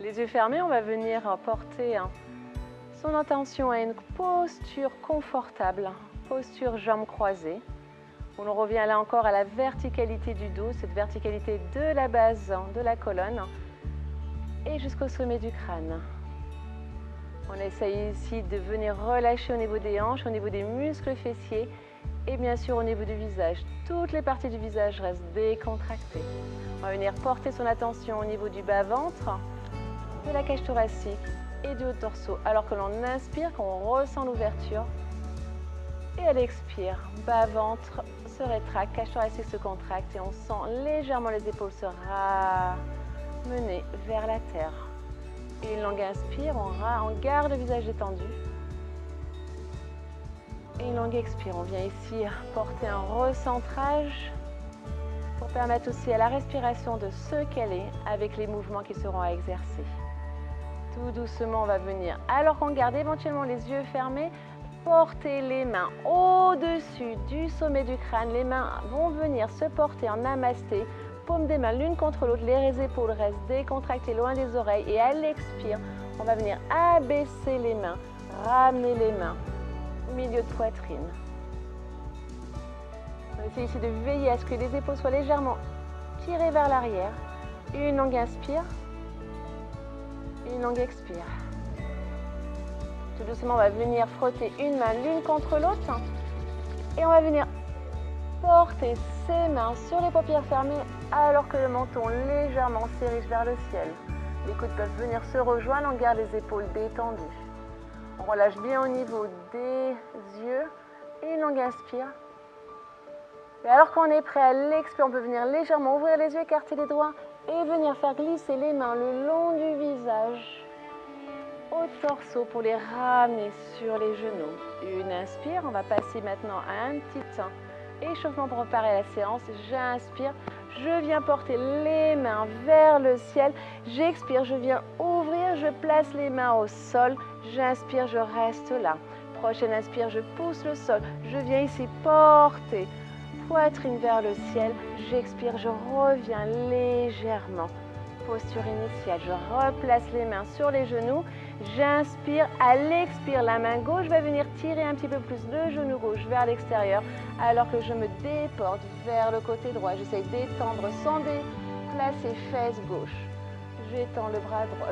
Les yeux fermés, on va venir porter son attention à une posture confortable, posture jambes croisées. On revient là encore à la verticalité du dos, cette verticalité de la base de la colonne et jusqu'au sommet du crâne. On essaye ici de venir relâcher au niveau des hanches, au niveau des muscles fessiers et bien sûr au niveau du visage. Toutes les parties du visage restent décontractées. On va venir porter son attention au niveau du bas-ventre, de la cage thoracique et du haut torseau. Alors que l'on inspire, qu'on ressent l'ouverture. Et à l'expire, bas-ventre se rétracte, cage thoracique se contracte et on sent légèrement les épaules se ramener vers la terre. Et une longue inspire, on garde le visage détendu. Et une longue expire, on vient ici porter un recentrage pour permettre aussi à la respiration de se caler avec les mouvements qui seront à exercer. Tout doucement, on va venir, alors qu'on garde éventuellement les yeux fermés, porter les mains au-dessus du sommet du crâne. Les mains vont venir se porter en namasté, paumes des mains l'une contre l'autre, les épaules restent décontractées loin des oreilles. Et à l'expire, on va venir abaisser les mains, ramener les mains au milieu de poitrine. On essaie ici de veiller à ce que les épaules soient légèrement tirées vers l'arrière. Une longue inspire, une longue expire. Tout doucement, on va venir frotter une main l'une contre l'autre et on va venir porter ses mains sur les paupières fermées alors que le menton légèrement s'érige vers le ciel. Les coudes peuvent venir se rejoindre, on garde les épaules détendues. On relâche bien au niveau des yeux et une longue inspire. Et alors qu'on est prêt à l'expire, on peut venir légèrement ouvrir les yeux, écarter les doigts et venir faire glisser les mains le long du visage au torseau pour les ramener sur les genoux. Une inspire, on va passer maintenant à un petit échauffement pour préparer la séance. J'inspire, je viens porter les mains vers le ciel. J'expire, je viens ouvrir, je place les mains au sol. J'inspire, je reste là. Prochaine inspire, je pousse le sol. Je viens ici porter poitrine vers le ciel. J'expire, je reviens légèrement. Posture initiale, je replace les mains sur les genoux. J'inspire, à l'expire, la main gauche va venir tirer un petit peu plus le genou gauche vers l'extérieur alors que je me déporte vers le côté droit. J'essaie d'étendre sans déplacer fesse gauche. J'étends le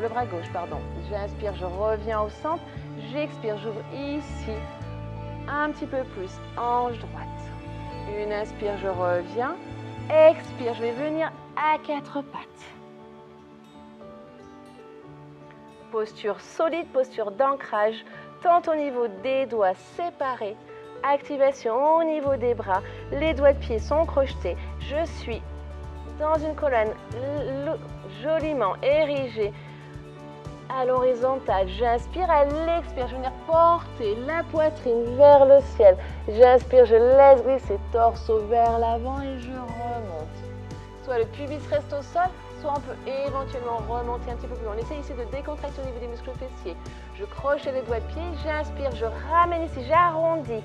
bras gauche, pardon. J'inspire, je reviens au centre. J'expire, j'ouvre ici un petit peu plus, hanche droite. Une inspire, je reviens. Expire, je vais venir à quatre pattes. Posture solide, posture d'ancrage, tant au niveau des doigts séparés. Activation au niveau des bras. Les doigts de pied sont crochetés. Je suis dans une colonne joliment érigée à l'horizontale. J'inspire, à l'expire, je vais venir porter la poitrine vers le ciel. J'inspire, je laisse glisser torseau vers l'avant et je remonte. Soit le pubis reste au sol, soit on peut éventuellement remonter un petit peu plus. On essaie ici de décontracter au niveau des muscles fessiers. Je croche les doigts de pied, j'inspire, je ramène ici, j'arrondis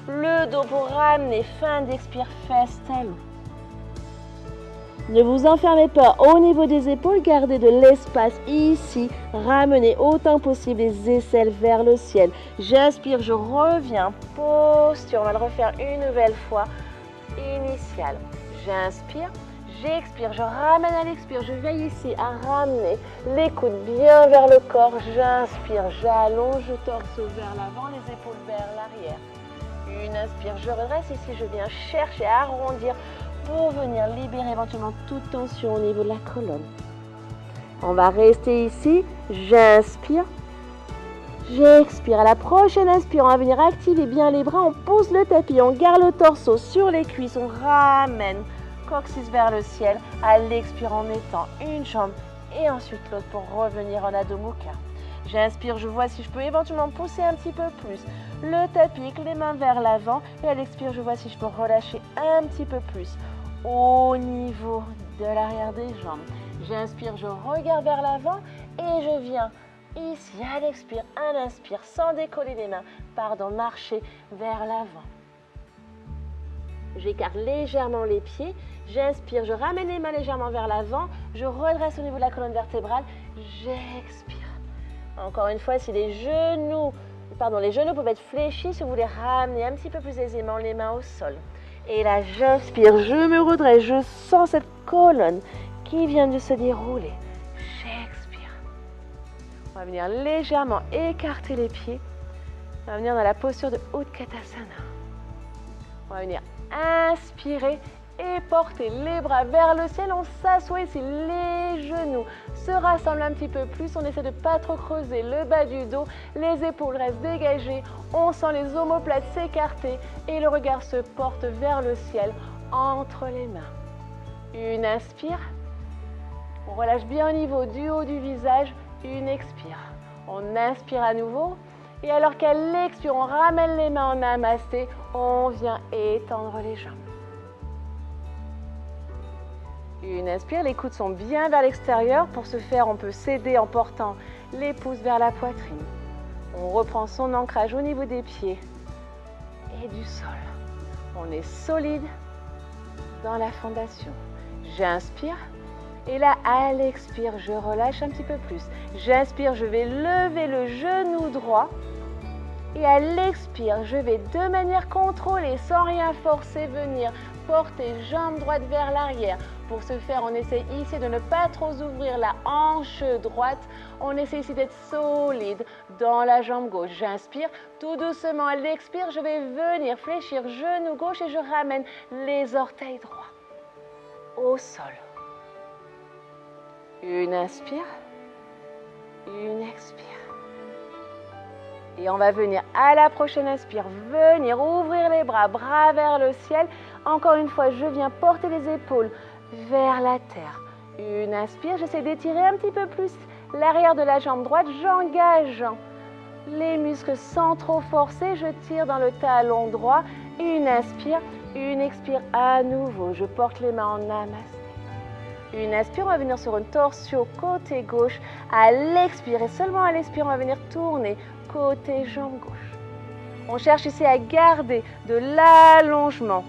le dos pour ramener, fin d'expire, fesse talon. Ne vous enfermez pas au niveau des épaules, gardez de l'espace ici, ramenez autant possible les aisselles vers le ciel. J'inspire, je reviens, posture, on va le refaire une nouvelle fois, initiale. J'inspire. J'expire, je ramène à l'expire, je veille ici à ramener les coudes bien vers le corps. J'inspire, j'allonge le torse vers l'avant, les épaules vers l'arrière. Une inspire, je redresse ici, je viens chercher à arrondir pour venir libérer éventuellement toute tension au niveau de la colonne. On va rester ici, j'inspire, j'expire. À la prochaine inspire, on va venir activer bien les bras, on pousse le tapis, on garde le torse sur les cuisses, on ramène coccyx vers le ciel, à l'expire en mettant une jambe et ensuite l'autre pour revenir en Adho Mukha. J'inspire, je vois si je peux éventuellement pousser un petit peu plus le tapis avec les mains vers l'avant et à l'expire, je vois si je peux relâcher un petit peu plus au niveau de l'arrière des jambes. J'inspire, je regarde vers l'avant et je viens ici à l'expire, à l'inspire, sans décoller les mains, marcher vers l'avant. J'écarte légèrement les pieds. J'inspire, je ramène les mains légèrement vers l'avant. Je redresse au niveau de la colonne vertébrale. J'expire. Encore une fois, si les genoux peuvent être fléchis, si vous voulez ramener un petit peu plus aisément les mains au sol. Et là, j'inspire, je me redresse, je sens cette colonne qui vient de se dérouler. J'expire. On va venir légèrement écarter les pieds. On va venir dans la posture de Utkatasana. On va venir inspirer et porter les bras vers le ciel. On s'assoit ici, les genoux se rassemblent un petit peu plus. On essaie de ne pas trop creuser le bas du dos. Les épaules restent dégagées. On sent les omoplates s'écarter et le regard se porte vers le ciel entre les mains. Une inspire. On relâche bien au niveau du haut du visage. Une expire. On inspire à nouveau. Et alors qu'à l'expire, on ramène les mains en namasté. On vient étendre les jambes. Une inspire, les coudes sont bien vers l'extérieur. Pour ce faire, on peut s'aider en portant les pouces vers la poitrine. On reprend son ancrage au niveau des pieds et du sol. On est solide dans la fondation. J'inspire et là, à l'expire, je relâche un petit peu plus. J'inspire, je vais lever le genou droit. Et à l'expire, je vais de manière contrôlée, sans rien forcer, venir porter jambe droite vers l'arrière. Pour ce faire, on essaie ici de ne pas trop ouvrir la hanche droite. On essaie ici d'être solide dans la jambe gauche. J'inspire, tout doucement à l'expire, je vais venir fléchir genou gauche et je ramène les orteils droits au sol. Une inspire, une expire. Et on va venir à la prochaine inspire, venir ouvrir les bras, bras vers le ciel. Encore une fois, je viens porter les épaules vers la terre. Une inspire, j'essaie d'étirer un petit peu plus l'arrière de la jambe droite. J'engage les muscles sans trop forcer. Je tire dans le talon droit. Une inspire, une expire à nouveau. Je porte les mains en namasté. Une inspire, on va venir sur une torsion côté gauche. À l'expire, et seulement à l'expire, on va venir tourner côté jambe gauche. On cherche ici à garder de l'allongement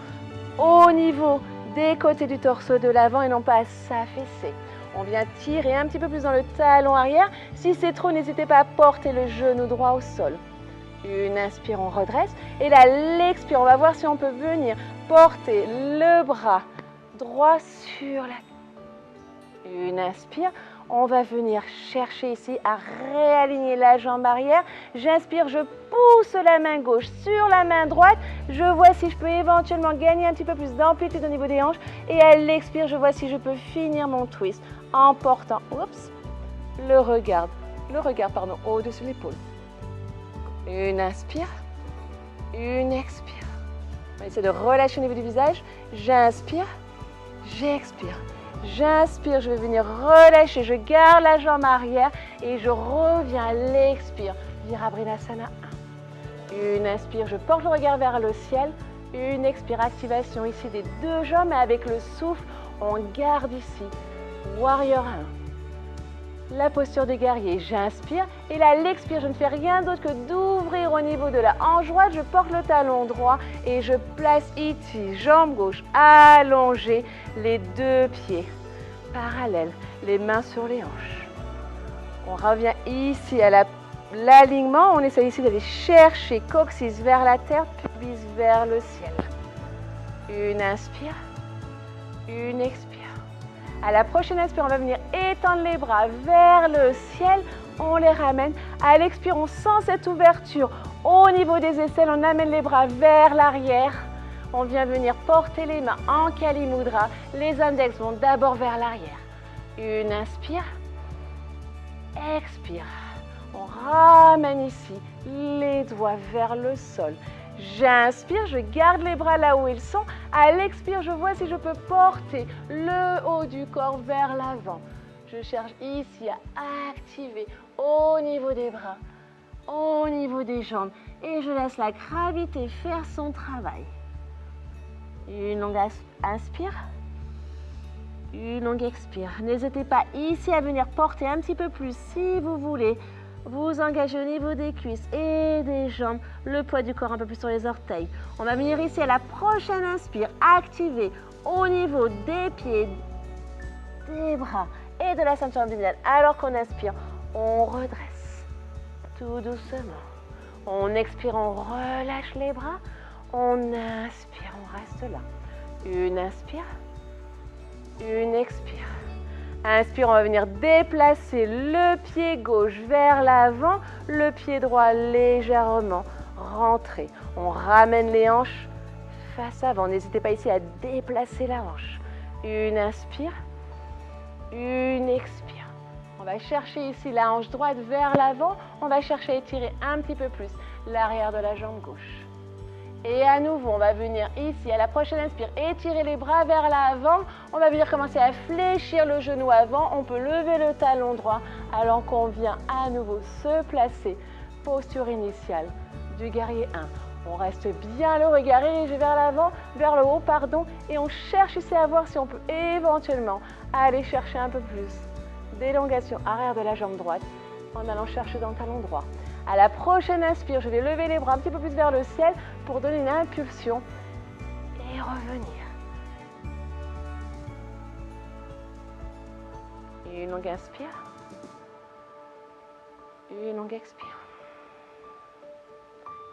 au niveau des côtés du torse de l'avant et non pas à s'affaisser. On vient tirer un petit peu plus dans le talon arrière. Si c'est trop, n'hésitez pas à porter le genou droit au sol. Une inspire, on redresse. Et là, l'expire, on va voir si on peut venir porter le bras droit sur la tête. Une inspire, on va venir chercher ici à réaligner la jambe arrière. J'inspire, je pousse la main gauche sur la main droite. Je vois si je peux éventuellement gagner un petit peu plus d'amplitude au niveau des hanches. Et à l'expire, je vois si je peux finir mon twist en portant le regard au-dessus de l'épaule. Une inspire, une expire. On va essayer de relâcher au niveau du visage. J'inspire, j'expire. J'inspire, je vais venir relâcher, je garde la jambe arrière et je reviens à l'expire. Virabhadrasana 1. Une inspire, je porte le regard vers le ciel. Une expire, activation ici des deux jambes, mais avec le souffle, on garde ici. Warrior 1. La posture de guerrier, j'inspire. Et là, l'expire, je ne fais rien d'autre que d'ouvrir au niveau de la hanche droite. Je porte le talon droit et je place ici, jambe gauche allongée, les deux pieds parallèles, les mains sur les hanches. On revient ici à l'alignement. On essaie ici d'aller chercher coccyx vers la terre, pubis vers le ciel. Une inspire, une expire. À la prochaine inspire, on va venir étendre les bras vers le ciel. On les ramène. À l'expire, on sent cette ouverture au niveau des aisselles. On amène les bras vers l'arrière. On vient venir porter les mains en Kali Mudra. Les index vont d'abord vers l'arrière. Une inspire. Expire. On ramène ici les doigts vers le sol. J'inspire, je garde les bras là où ils sont. À l'expire, je vois si je peux porter le haut du corps vers l'avant. Je cherche ici à activer au niveau des bras, au niveau des jambes. Et je laisse la gravité faire son travail. Une longue inspire. Une longue expire. N'hésitez pas ici à venir porter un petit peu plus si vous voulez Vous engagez au niveau des cuisses et des jambes, le poids du corps un peu plus sur les orteils. On va venir ici à la prochaine inspire, activer au niveau des pieds, des bras et de la ceinture abdominale. Alors qu'on inspire, on redresse tout doucement. On expire, on relâche les bras. On inspire, on reste là. Une inspire, une expire. Inspire, on va venir déplacer le pied gauche vers l'avant, le pied droit légèrement rentré. On ramène les hanches face avant. N'hésitez pas ici à déplacer la hanche. Une inspire, une expire. On va chercher ici la hanche droite vers l'avant. On va chercher à étirer un petit peu plus l'arrière de la jambe gauche. Et à nouveau, on va venir ici, à la prochaine inspire, étirer les bras vers l'avant. On va venir commencer à fléchir le genou avant. On peut lever le talon droit alors qu'on vient à nouveau se placer. Posture initiale du guerrier 1. On reste bien le regard érigé vers l'avant, vers le haut, pardon. Et on cherche ici à voir si on peut éventuellement aller chercher un peu plus d'élongation arrière de la jambe droite en allant chercher dans le talon droit. À la prochaine inspire, je vais lever les bras un petit peu plus vers le ciel pour donner une impulsion et revenir. Une longue inspire. Une longue expire.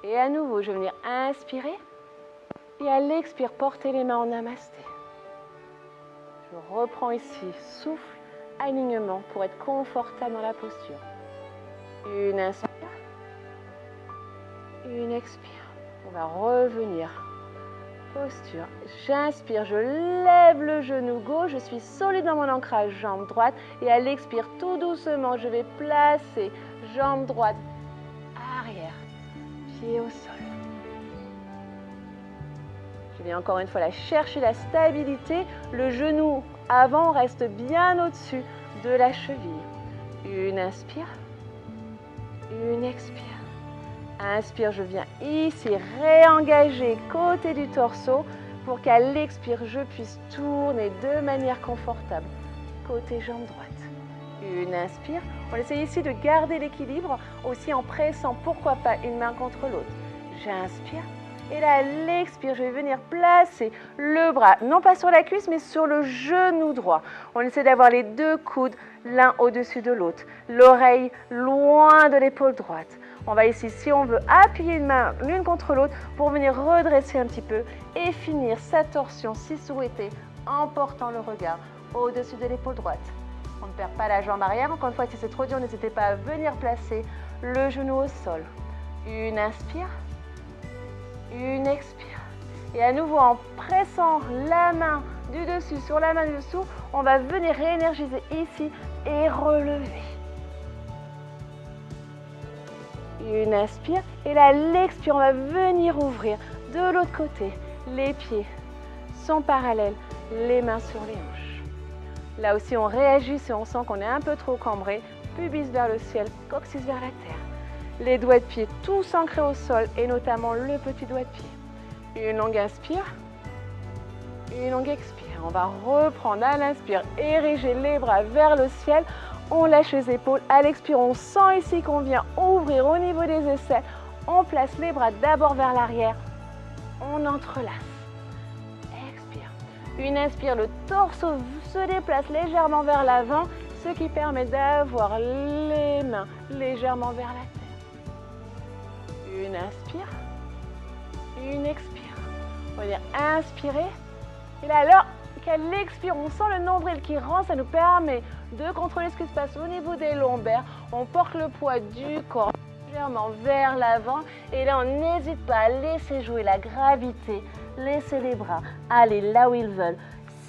Et à nouveau, je vais venir inspirer. Et à l'expire, porter les mains en namasté. Je reprends ici, souffle, alignement pour être confortable dans la posture. Une inspire. Une expire. On va revenir. Posture. J'inspire, je lève le genou gauche, je suis solide dans mon ancrage, jambe droite. Et à l'expire, tout doucement, je vais placer jambe droite, arrière, pied au sol. Je vais encore une fois là chercher la stabilité. Le genou avant reste bien au-dessus de la cheville. Une inspire. Une expire. Inspire, je viens ici réengager côté du torse pour qu'à l'expire, je puisse tourner de manière confortable côté jambe droite. Une inspire. On essaie ici de garder l'équilibre aussi en pressant, pourquoi pas, une main contre l'autre. J'inspire. Et là, à l'expire, je vais venir placer le bras, non pas sur la cuisse, mais sur le genou droit. On essaie d'avoir les deux coudes l'un au-dessus de l'autre. L'oreille loin de l'épaule droite. On va ici, si on veut, appuyer une main l'une contre l'autre pour venir redresser un petit peu et finir sa torsion si souhaité en portant le regard au-dessus de l'épaule droite. On ne perd pas la jambe arrière. Encore une fois, si c'est trop dur, n'hésitez pas à venir placer le genou au sol. Une inspire. Une expire. Et à nouveau, en pressant la main du dessus sur la main du dessous, on va venir réénergiser ici et relever. Une inspire. Et là, l'expire, on va venir ouvrir de l'autre côté. Les pieds sont parallèles, les mains sur les hanches. Là aussi, on réagit si on sent qu'on est un peu trop cambré. Pubis vers le ciel, coccyx vers la terre. Les doigts de pied tous ancrés au sol et notamment le petit doigt de pied. Une longue inspire, une longue expire. On va reprendre à l'inspire, ériger les bras vers le ciel. On lâche les épaules. À l'expire, on sent ici qu'on vient ouvrir au niveau des aisselles. On place les bras d'abord vers l'arrière. On entrelace. Expire. Une inspire, le torse se déplace légèrement vers l'avant, ce qui permet d'avoir les mains légèrement vers la terre. Une inspire, une expire. On va dire inspirer. Et là, alors qu'à l'expire, on sent le nombril qui rentre, ça nous permet de contrôler ce qui se passe au niveau des lombaires. On porte le poids du corps légèrement vers l'avant. Et là, on n'hésite pas à laisser jouer la gravité, laisser les bras aller là où ils veulent.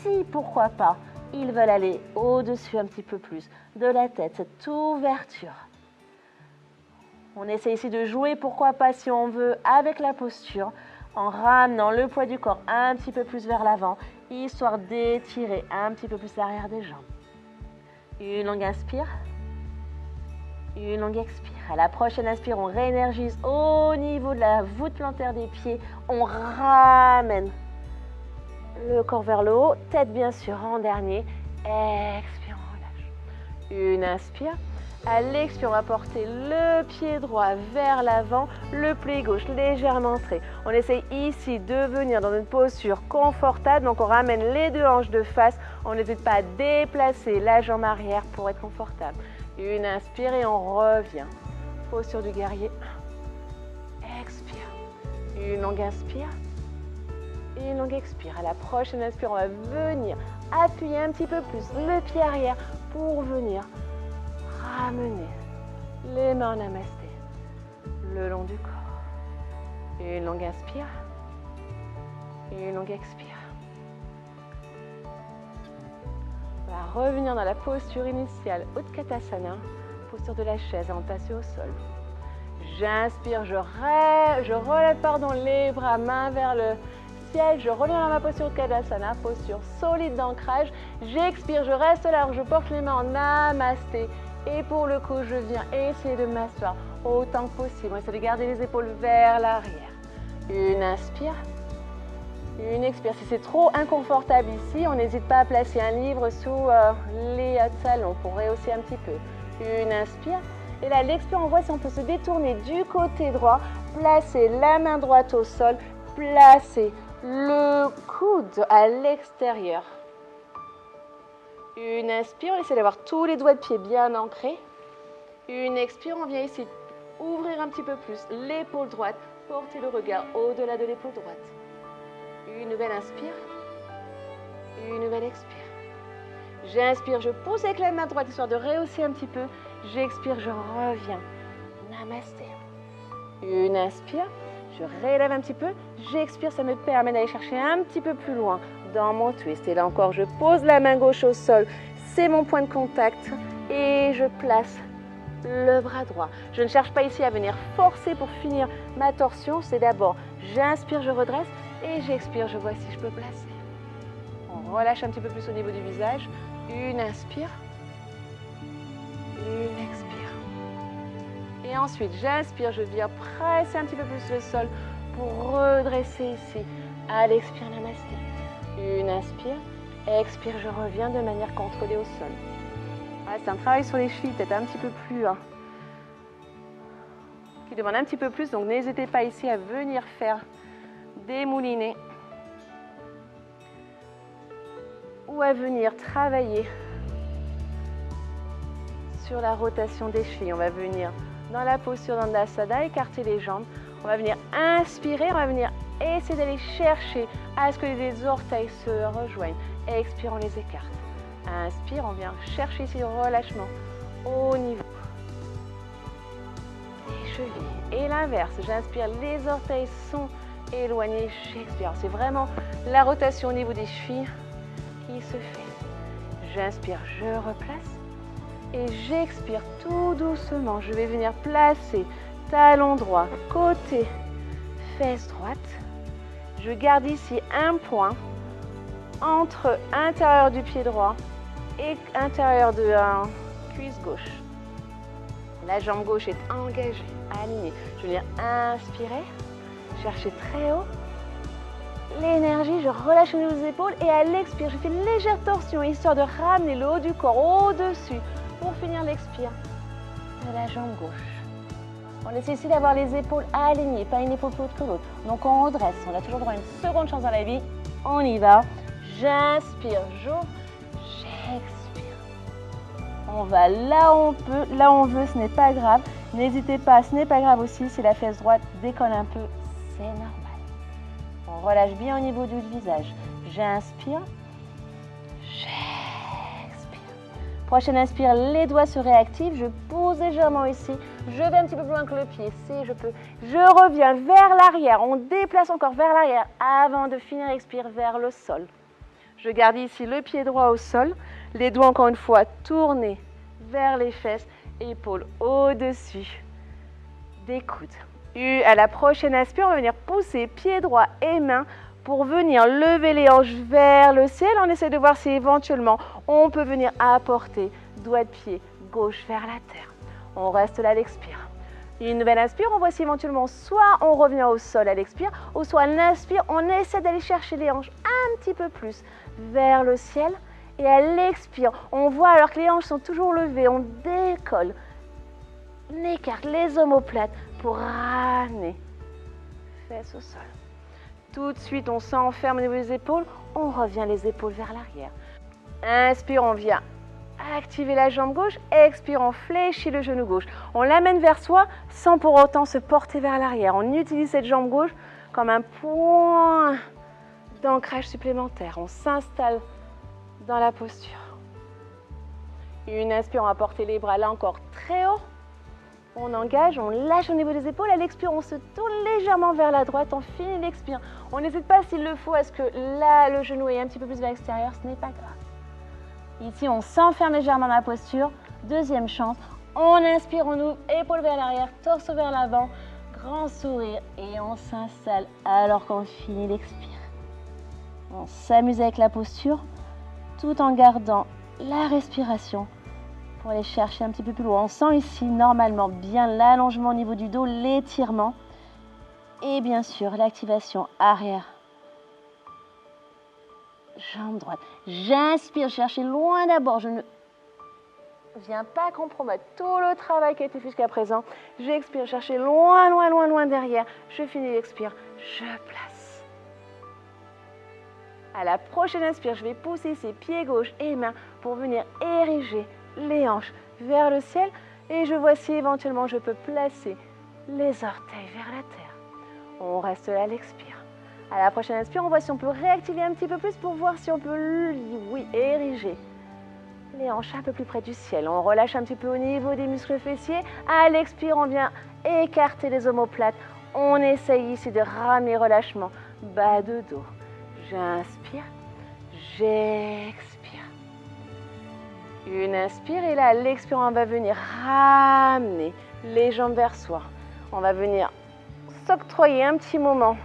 Si, pourquoi pas, ils veulent aller au-dessus un petit peu plus de la tête, cette ouverture. On essaie ici de jouer, pourquoi pas, si on veut, avec la posture, en ramenant le poids du corps un petit peu plus vers l'avant, histoire d'étirer un petit peu plus l'arrière des jambes. Une longue inspire, une longue expire. À la prochaine inspire, on réénergise au niveau de la voûte plantaire des pieds. On ramène le corps vers le haut, tête bien sûr en dernier. Expire, on relâche. Une inspire. À l'expire, on va porter le pied droit vers l'avant, le pli gauche légèrement centré. On essaye ici de venir dans une posture confortable. Donc on ramène les deux hanches de face. On n'hésite pas à déplacer la jambe arrière pour être confortable. Une inspire et on revient. Posture du guerrier. Expire. Une longue inspire. Et une longue expire. À la prochaine inspire, on va venir appuyer un petit peu plus le pied arrière pour venir ramener les mains en namasté le long du corps. Une longue inspire. Et une longue expire. On va revenir dans la posture initiale, Utkatasana, posture de la chaise avant de passer au sol. J'inspire, je relève les bras, mains vers le ciel, je reviens dans ma posture Utkatasana, posture solide d'ancrage. J'expire, je reste là, je porte les mains en namasté. Et pour le coup, je viens essayer de m'asseoir autant que possible. On essaie de garder les épaules vers l'arrière. Une inspire. Une expire. Si c'est trop inconfortable ici, on n'hésite pas à placer un livre sous les talons pour rehausser un petit peu. Une inspire. Et là, l'expire, on voit si on peut se détourner du côté droit, placer la main droite au sol, placer le coude à l'extérieur. Une inspire, on essaie d'avoir tous les doigts de pied bien ancrés. Une expire, on vient ici ouvrir un petit peu plus l'épaule droite, porter le regard au-delà de l'épaule droite. Une nouvelle inspire, une nouvelle expire. J'inspire, je pousse avec la main droite histoire de rehausser un petit peu. J'expire, je reviens. Namasté. Une inspire, je relève un petit peu. J'expire, ça me permet d'aller chercher un petit peu plus loin dans mon twist. Et là encore, je pose la main gauche au sol. C'est mon point de contact. Et je place le bras droit. Je ne cherche pas ici à venir forcer pour finir ma torsion. C'est d'abord, j'inspire, je redresse. Et j'expire, je vois si je peux placer. On relâche un petit peu plus au niveau du visage. Une inspire. Une expire. Et ensuite, j'inspire, je viens presser un petit peu plus le sol pour redresser ici. À l'expire, namasté. Une inspire. Expire, je reviens de manière contrôlée au sol. Voilà, c'est un travail sur les chevilles, peut-être un petit peu plus... qui demande un petit peu plus. Donc, n'hésitez pas ici à venir faire des moulinets ou à venir travailler sur la rotation des chevilles. On va venir dans la posture d'Andasana, écarter les jambes. On va venir inspirer, on va venir essayer d'aller chercher à ce que les orteils se rejoignent. Expire, on les écarte. Inspire, on vient chercher ici le relâchement au niveau des chevilles. Et l'inverse, j'inspire, les orteils sont éloignés, j'expire. C'est vraiment la rotation au niveau des chevilles qui se fait. J'inspire, je replace. Et j'expire tout doucement. Je vais venir placer talon droit, côté, fesse droite. Je garde ici un point entre intérieur du pied droit et intérieur de la cuisse gauche. La jambe gauche est engagée, alignée. Je vais venir inspirer, chercher très haut. L'énergie, je relâche au niveau des épaules et à l'expire, je fais une légère torsion histoire de ramener le haut du corps au-dessus pour finir l'expire de la jambe gauche. On essaie ici d'avoir les épaules alignées, pas une épaule plus haute que l'autre. Donc on redresse, on a toujours droit à une seconde chance dans la vie. On y va. J'inspire, j'ouvre, j'expire. On va là où on peut, là où on veut, ce n'est pas grave. N'hésitez pas, ce n'est pas grave aussi si la fesse droite décolle un peu, c'est normal. On relâche bien au niveau du visage. J'inspire, j'expire. Prochaine inspire, les doigts se réactivent. Je pose légèrement ici. Je vais un petit peu plus loin que le pied, si je peux. Je reviens vers l'arrière. On déplace encore vers l'arrière avant de finir. Expire vers le sol. Je garde ici le pied droit au sol. Les doigts, encore une fois, tournés vers les fesses. Épaules au-dessus des coudes. À la prochaine inspire, on va venir pousser pied droit et main pour venir lever les hanches vers le ciel. On essaie de voir si éventuellement on peut venir apporter doigt de pied gauche vers la terre. On reste là à l'expire. Une nouvelle inspire, on voit si éventuellement soit on revient au sol à l'expire, ou soit à l'inspire, on essaie d'aller chercher les hanches un petit peu plus vers le ciel. Et à l'expire, on voit alors que les hanches sont toujours levées, on décolle On écarte les omoplates pour ramener fesses au sol. Tout de suite, on s'enferme au niveau des épaules. On revient les épaules vers l'arrière. Inspire, on vient activer la jambe gauche. Expire, on fléchit le genou gauche. On l'amène vers soi sans pour autant se porter vers l'arrière. On utilise cette jambe gauche comme un point d'ancrage supplémentaire. On s'installe dans la posture. Une inspire, on va porter les bras là encore très haut. On engage, on lâche au niveau des épaules. À l'expire, on se tourne légèrement vers la droite. On finit l'expire. On n'hésite pas s'il le faut à ce que là, le genou est un petit peu plus vers l'extérieur. Ce n'est pas grave. Ici, on s'enferme légèrement dans la posture. Deuxième chance. On inspire, on ouvre, épaules vers l'arrière, torse vers l'avant. Grand sourire et on s'installe alors qu'on finit l'expire. On s'amuse avec la posture tout en gardant la respiration. Pour aller chercher un petit peu plus loin. On sent ici normalement bien l'allongement au niveau du dos, l'étirement et bien sûr l'activation arrière. Jambe droite. J'inspire, chercher loin d'abord. Je ne viens pas compromettre tout le travail qui a été fait jusqu'à présent. J'expire, chercher loin, loin, loin, loin derrière. Je finis l'expire, je place. À la prochaine inspire, je vais pousser ses pieds gauche et mains pour venir ériger les hanches vers le ciel et je vois si éventuellement je peux placer les orteils vers la terre. On reste là à l'expire. À la prochaine inspire, on voit si on peut réactiver un petit peu plus pour voir si on peut, oui, ériger les hanches un peu plus près du ciel. On relâche un petit peu au niveau des muscles fessiers. À l'expire, on vient écarter les omoplates. On essaye ici de ramener relâchement, bas de dos. J'inspire, j'expire. Une inspire et là, à l'expire, on va venir ramener les jambes vers soi. On va venir s'octroyer un petit moment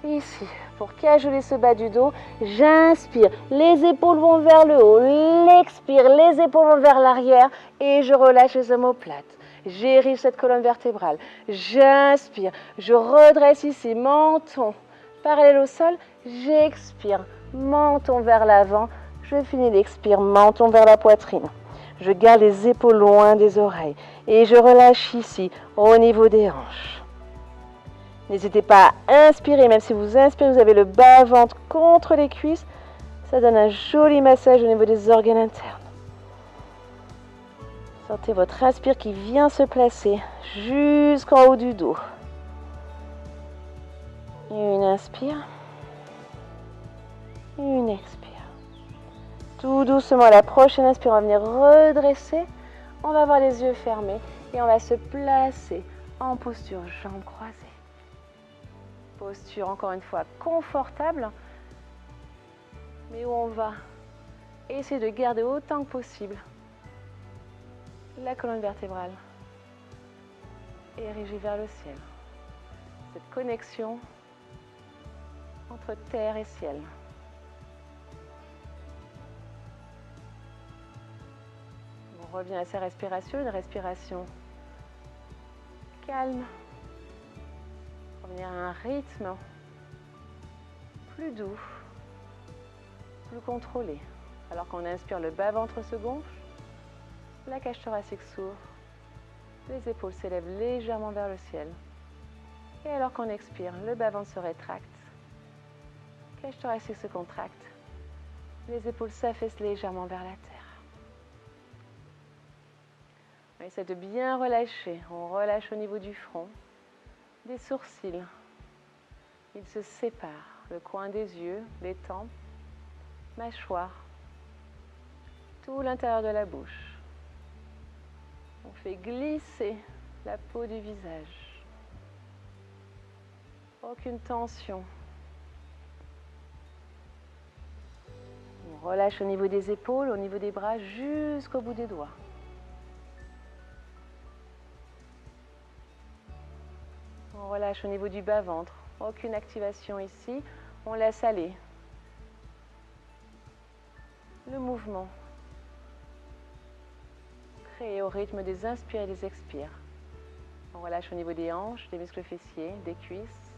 ici pour cajoler ce bas du dos. J'inspire, les épaules vont vers le haut. L'expire, les épaules vont vers l'arrière et je relâche les omoplates. J'érige cette colonne vertébrale. J'inspire, je redresse ici, menton parallèle au sol. J'expire, menton vers l'avant. Je finis l'expire, menton vers la poitrine. Je garde les épaules loin des oreilles. Et je relâche ici, au niveau des hanches. N'hésitez pas à inspirer, même si vous inspirez, vous avez le bas-ventre contre les cuisses. Ça donne un joli massage au niveau des organes internes. Sentez votre inspire qui vient se placer jusqu'en haut du dos. Une inspire. Une expire. Tout doucement, à la prochaine inspire, on va venir redresser. On va avoir les yeux fermés et on va se placer en posture jambes croisées. Posture, encore une fois, confortable, mais où on va essayer de garder autant que possible la colonne vertébrale érigée vers le ciel. Cette connexion entre terre et ciel. On revient à sa respiration, une respiration calme. Revenir à un rythme plus doux, plus contrôlé. Alors qu'on inspire, le bas-ventre se gonfle, la cage thoracique s'ouvre, les épaules s'élèvent légèrement vers le ciel. Et alors qu'on expire, le bas-ventre se rétracte, cage thoracique se contracte, les épaules s'affaissent légèrement vers la terre. On essaie de bien relâcher. On relâche au niveau du front, des sourcils. Ils se séparent. Le coin des yeux, les tempes, mâchoire, tout l'intérieur de la bouche. On fait glisser la peau du visage. Aucune tension. On relâche au niveau des épaules, au niveau des bras, jusqu'au bout des doigts. On relâche au niveau du bas-ventre. Aucune activation ici. On laisse aller le mouvement. Créé au rythme des inspires et des expires. On relâche au niveau des hanches, des muscles fessiers, des cuisses.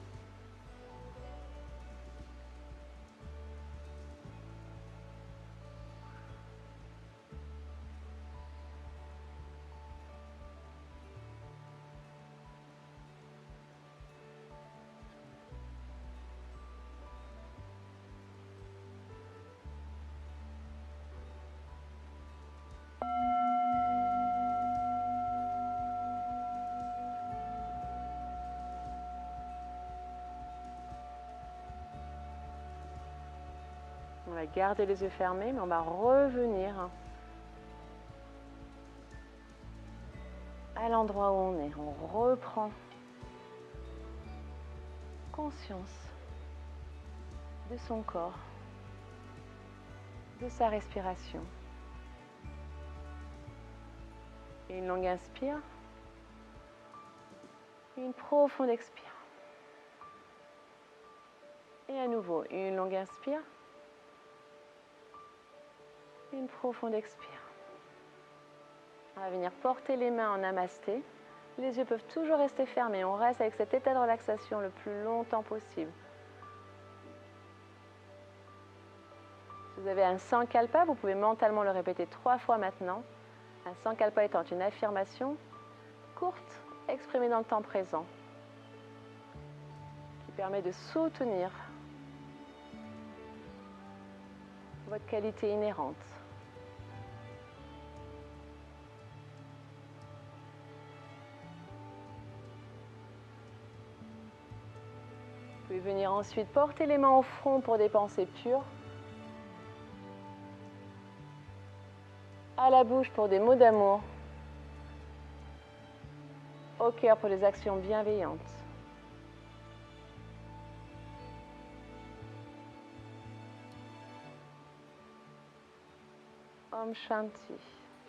On va garder les yeux fermés, mais on va revenir à l'endroit où on est. On reprend conscience de son corps, de sa respiration. Une longue inspire, une profonde expire. Et à nouveau, une longue inspire, une profonde expire. On va venir porter les mains en namasté. Les yeux peuvent toujours rester fermés. On reste avec cet état de relaxation le plus longtemps possible. Si vous avez un sankalpa, vous pouvez mentalement le répéter 3 fois maintenant. Un sankalpa étant une affirmation courte, exprimée dans le temps présent, qui permet de soutenir votre qualité inhérente. Vous pouvez venir ensuite porter les mains au front pour des pensées pures, à la bouche pour des mots d'amour, au cœur pour des actions bienveillantes. Om Shanti.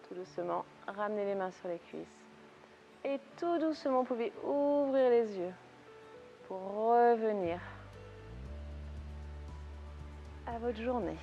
Tout doucement, ramenez les mains sur les cuisses. Et tout doucement, vous pouvez ouvrir les yeux pour revenir à votre journée.